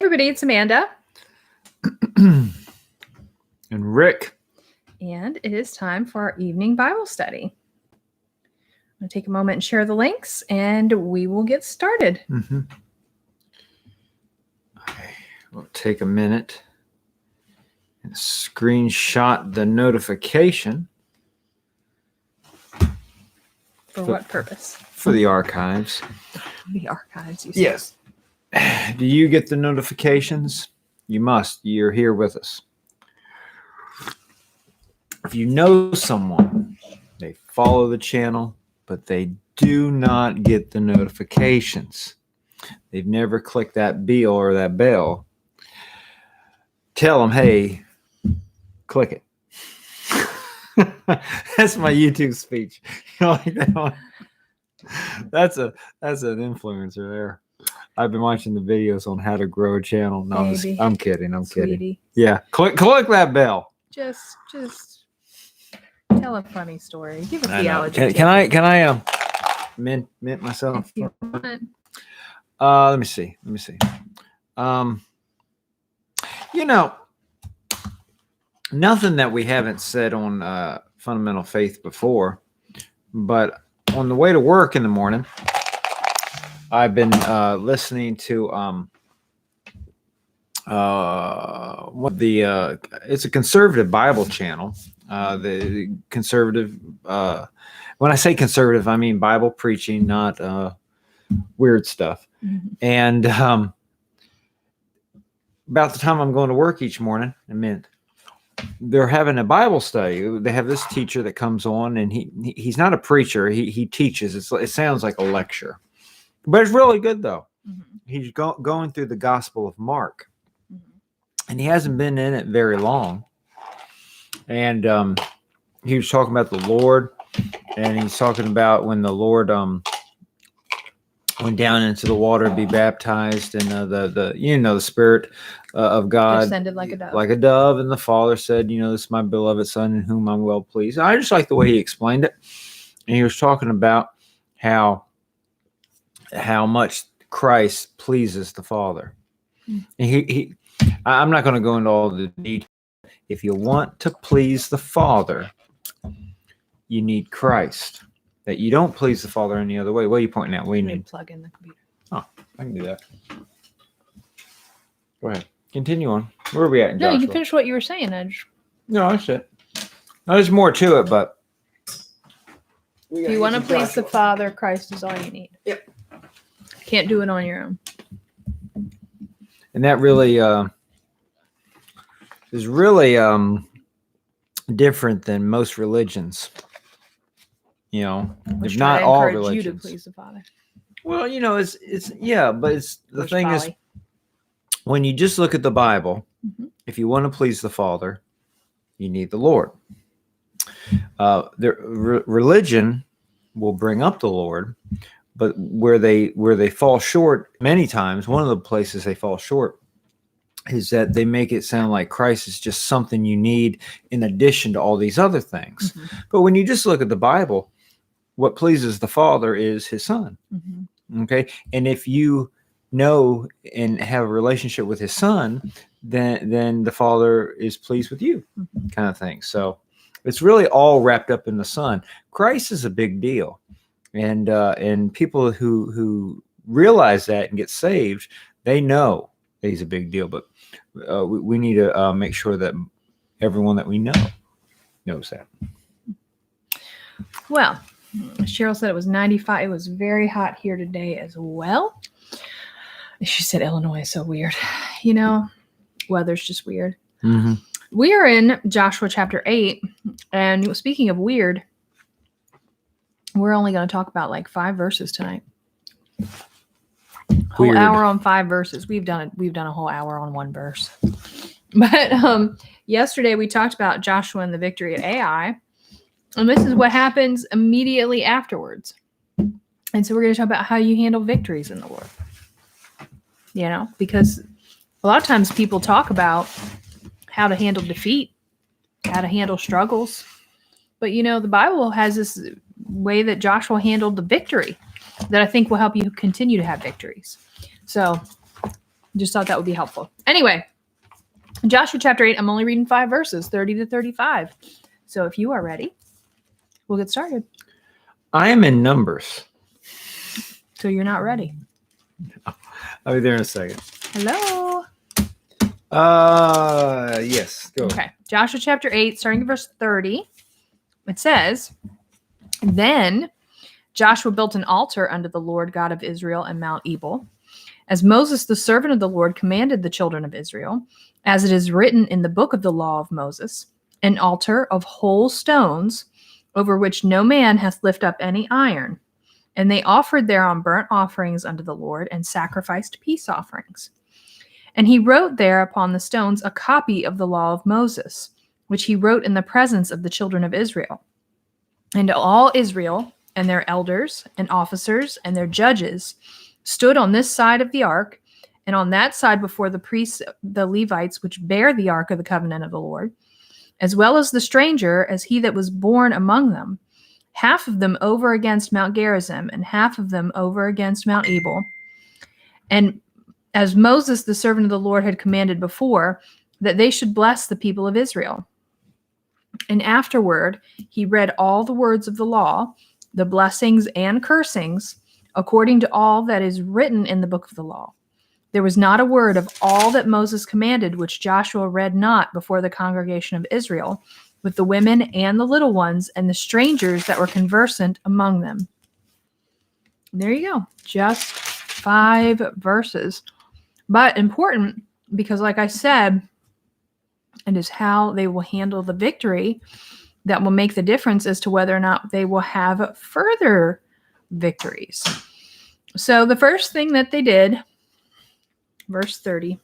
everybody, it's Amanda. And Rick. And it is time for our evening Bible study. I'm going to take a moment and share the links, and we will get started. We'll take a minute and screenshot the notification. For what purpose? For the archives. The archives, you said. Yes. Do you get the notifications? You must. You're here with us. If you know someone, they follow the channel, but they do not get the notifications. They've never clicked that bell or that bell. Tell them, hey, click it. That's my YouTube speech. You like that one? That's an influencer there. I've been watching the videos on how to grow a channel. No, I'm kidding. I'm Sweetie. kidding. Yeah, click that bell. Just tell a funny story. Give a theology. Can I mint myself? If you want. Let me see. Nothing that we haven't said on Fundamental Faith before, but on the way to work in the morning, I've been listening to it's a conservative Bible channel. The conservative, when I say conservative, I mean Bible preaching, not weird stuff. Mm-hmm. And about the time I'm going to work each morning, they're having a Bible study. They have this teacher that comes on, and he's not a preacher. He teaches. It sounds like a lecture, but it's really good though. Mm-hmm. He's going through the Gospel of Mark, Mm-hmm. and he hasn't been in it very long. And he was talking about the Lord, and he's talking about when the Lord went down into the water to be baptized, and the Spirit of God Descended like a dove. Like a dove, and the Father said, this is my beloved Son in whom I'm well pleased. I just like the way he explained it. And he was talking about how much Christ pleases the Father. And I'm not going to go into all the details. If you want to please the Father, you need Christ. That you don't please the Father any other way. What are you pointing out? What do you need? Plug in the computer. Oh, I can do that. Go ahead. Continue on. Where are we at in No, Joshua? you can finish what you were saying. No, that's it. No, there's more to it, but If you want to please the Father, Christ is all you need. Yep. Can't do it on your own. And that really is really different than most religions. Which if not try to all encourage religions. you to please the Father. Well, it's yeah, but it's the Which thing folly. is, when you just look at the Bible, Mhm. if you want to please the Father, you need the Lord. Religion will bring up the Lord, but where they fall short many times, one of the places they fall short is that they make it sound like Christ is just something you need in addition to all these other things. Mhm. But when you just look at the Bible, what pleases the Father is his Son. Mhm. Okay. And if you know and have a relationship with his Son, then the Father is pleased with you, Mhm. kind of thing. So it's really all wrapped up in the Son. Christ is a big deal. And people who realize that and get saved, they know that he's a big deal. But we need to make sure that everyone that we know knows that. Well, Cheryl said it was 95. It was very hot here today as well. She said Illinois is so weird. Weather's just weird. Mm-hmm. We are in Joshua chapter 8. And speaking of weird, we're only going to talk about like 5 verses tonight. Whole Weird. hour on 5 verses. We've done a whole hour on 1 verse. But yesterday we talked about Joshua and the victory at Ai. And this is what happens immediately afterwards. And so we're going to talk about how you handle victories in the Lord. Because a lot of times people talk about how to handle defeat, how to handle struggles. But, the Bible has this way that Joshua handled the victory that I think will help you continue to have victories. So Just thought that would be helpful. Anyway, Joshua chapter 8, I'm only reading 5 verses, 30 to 35. So if you are ready, we'll get started. I am in Numbers. So you're not ready. I'll be there in a second. Hello. Yes. Go. Okay. Joshua chapter 8, starting at verse 30. It says, Then Joshua built an altar unto the Lord God of Israel in Mount Ebal, as Moses the servant of the Lord commanded the children of Israel, as it is written in the book of the law of Moses, an altar of whole stones, over which no man hath lift up any iron. And they offered thereon burnt offerings unto the Lord, and sacrificed peace offerings. And he wrote there upon the stones a copy of the law of Moses, which he wrote in the presence of the children of Israel. And all Israel and their elders and officers and their judges stood on this side of the ark, and on that side before the priests, the Levites, which bear the ark of the covenant of the Lord, as well as the stranger, as he that was born among them, half of them over against Mount Gerizim, and half of them over against Mount Ebal. And as Moses, the servant of the Lord, had commanded before, that they should bless the people of Israel. And afterward, he read all the words of the law, the blessings and cursings, according to all that is written in the book of the law. There was not a word of all that Moses commanded which Joshua read not before the congregation of Israel, with the women and the little ones and the strangers that were conversant among them. And there you go. Just 5 verses. But important because, like I said, it is how they will handle the victory that will make the difference as to whether or not they will have further victories. So the first thing that they did, verse 30,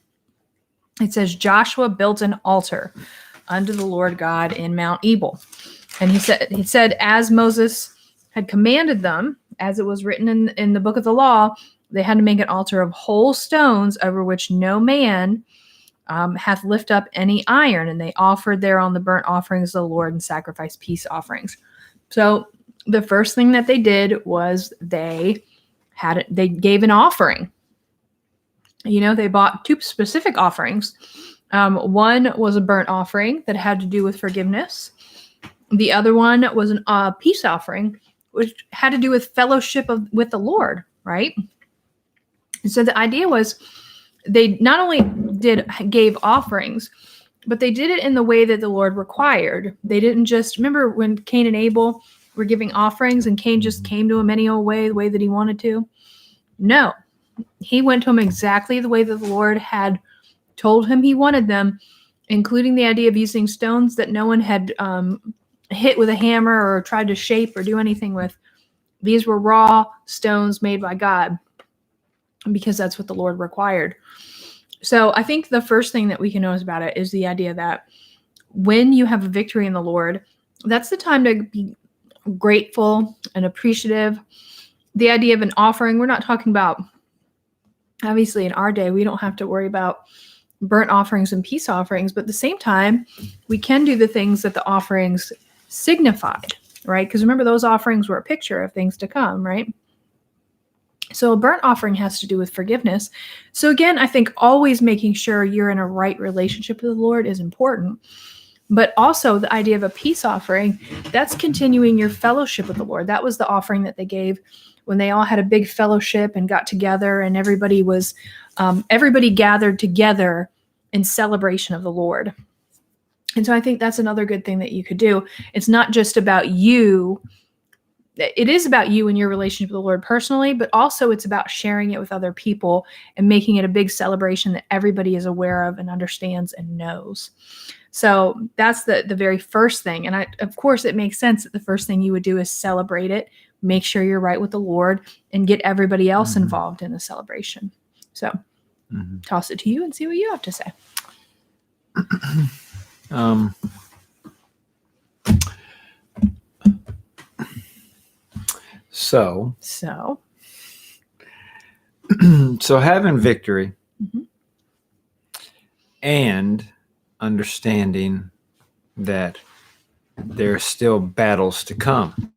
it says, Joshua built an altar unto the Lord God in Mount Ebal. And he said, as Moses had commanded them, as it was written in the book of the law, they had to make an altar of whole stones over which no man hath lift up any iron. And they offered thereon the burnt offerings of the Lord and sacrificed peace offerings. So the first thing that they did was they gave an offering. You know, they bought 2 specific offerings. One was a burnt offering that had to do with forgiveness. The other one was a peace offering, which had to do with fellowship with the Lord, right? And so the idea was they not only gave offerings, but they did it in the way that the Lord required. They didn't just, remember when Cain and Abel were giving offerings and Cain just came to him any old way, the way that he wanted to? No. He went to him exactly the way that the Lord had told him he wanted them, including the idea of using stones that no one had hit with a hammer or tried to shape or do anything with. These were raw stones made by God, because that's what the Lord required. So I think the first thing that we can notice about it is the idea that when you have a victory in the Lord, that's the time to be grateful and appreciative. The idea of an offering, we're not talking about, obviously in our day, we don't have to worry about burnt offerings and peace offerings, but at the same time, we can do the things that the offerings signified, right? Because remember, those offerings were a picture of things to come, right? So a burnt offering has to do with forgiveness. So again, I think always making sure you're in a right relationship with the Lord is important. But also the idea of a peace offering, that's continuing your fellowship with the Lord. That was the offering that they gave when they all had a big fellowship and got together, and everybody gathered together in celebration of the Lord. And so I think that's another good thing that you could do. It's not just about you. It is about you and your relationship with the Lord personally, but also it's about sharing it with other people and making it a big celebration that everybody is aware of and understands and knows. So that's the very first thing. And of course, it makes sense that the first thing you would do is celebrate it, make sure you're right with the Lord, and get everybody else involved in the celebration. So toss it to you and see what you have to say. So having victory and understanding that there are still battles to come.